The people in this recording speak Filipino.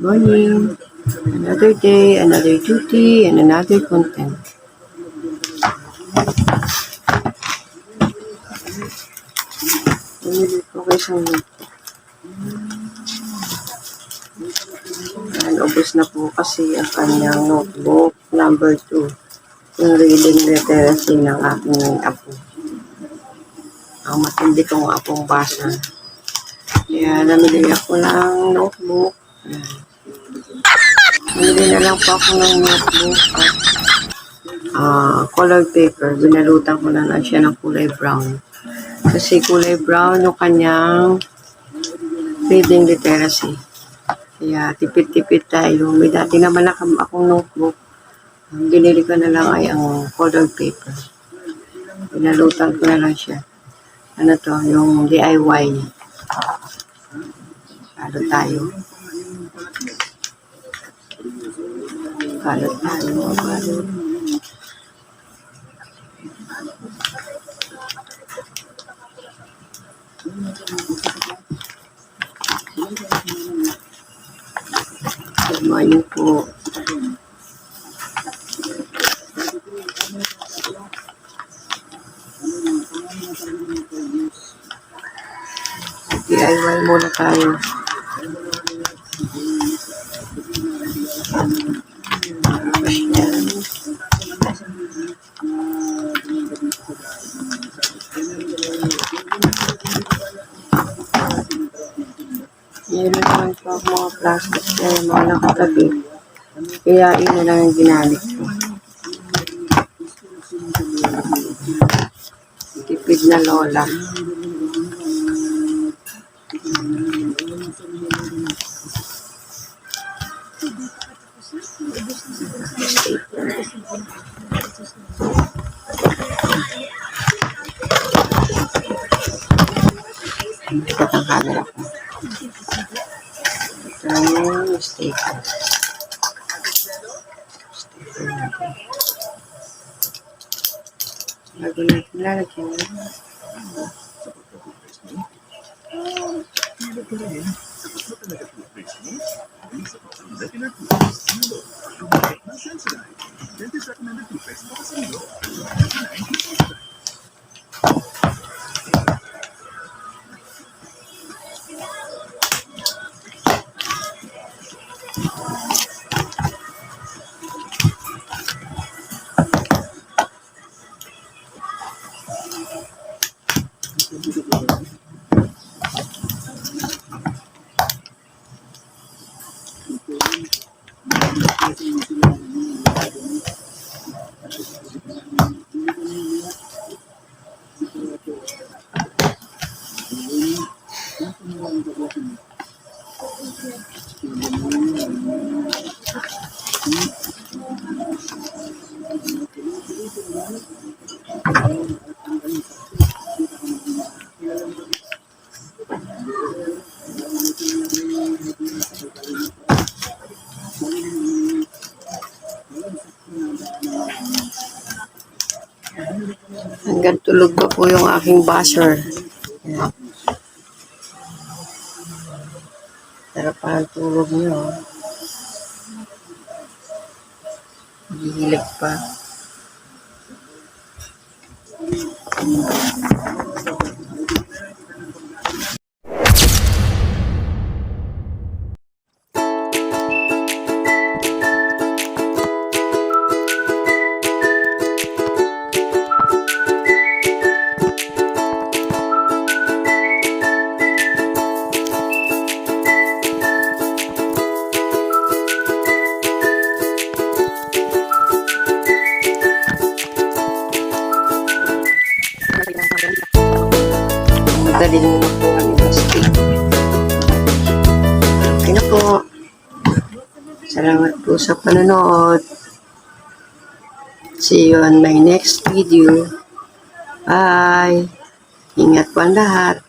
Morning. Another day, another duty, and another content. Bumili ko kayo sa ubos na po kasi ang kanyang notebook number 2. Yung reading literacy ng aking apo. Ang matindi kong apong basa. Kaya namili ako ng notebook. Namili na lang po ako ng notebook at colored paper. Binalutan ko na lang siya ng kulay brown. Kasi kulay brown yung kanyang reading literacy. Kaya tipid-tipid tayo. May dati naman akong notebook. Ang binili ko na lang ay ang colored paper. Binalutan ko na lang siya. Ano to? Yung DIY. Halo tayo. Halo tayo. Halo. Good morning po. DIY muna tayo. Yun naman po ang mga plastic na yung mga nakatabi. Kaya yun na lang yung ginamit ko. Tipid na lola. Tikat ang camera ko. Ito yung sticker. Sticker natin. Bago natin lalagyan. Hanggang tulog pa po yung aking basher. Ayan. Sarap pa ang tulog niyo. Hihilig pa. Magaling mo po ang plastic. Okay na po. Salamat po sa panonood. See you on my next video. Bye! Ingat po ang lahat.